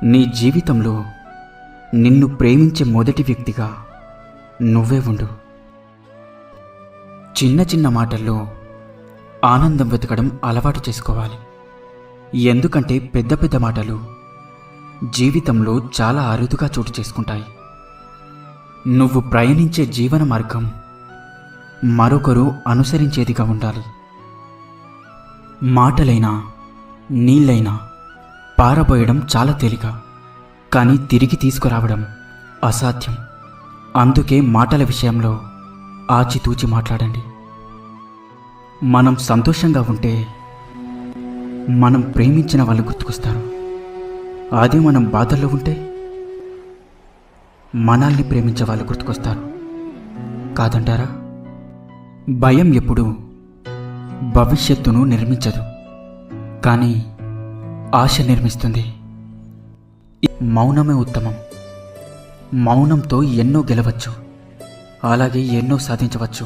నీ జీవితంలో నిన్ను ప్రేమించే మొదటి వ్యక్తిగా నువ్వే ఉండు. చిన్న చిన్న మాటల్లో ఆనందం వెతకడం అలవాటు చేసుకోవాలి. ఎందుకంటే పెద్ద పెద్ద మాటలు జీవితంలో చాలా అరుదుగా చోటు చేసుకుంటాయి. నువ్వు ప్రయాణించే జీవన మార్గం మరొకరు అనుసరించేదిగా ఉండాలి. మాటలైనా నీళ్ళైనా పారబోయడం చాలా తేలిక, కానీ తిరిగి తీసుకురావడం అసాధ్యం. అందుకే మాటల విషయంలో ఆచితూచి మాట్లాడండి. మనం సంతోషంగా ఉంటే మనం ప్రేమించిన వాళ్ళు గుర్తుకొస్తారు. అదే మనం బాధల్లో ఉంటే మనల్ని ప్రేమించే వాళ్ళు గుర్తుకొస్తారు. కాదంటారా? భయం ఎప్పుడూ భవిష్యత్తును నిర్మించదు, కానీ ఆశ నిర్మిస్తుంది. మౌనమే ఉత్తమం. మౌనంతో ఎన్నో గెలవచ్చు, అలాగే ఎన్నో సాధించవచ్చు.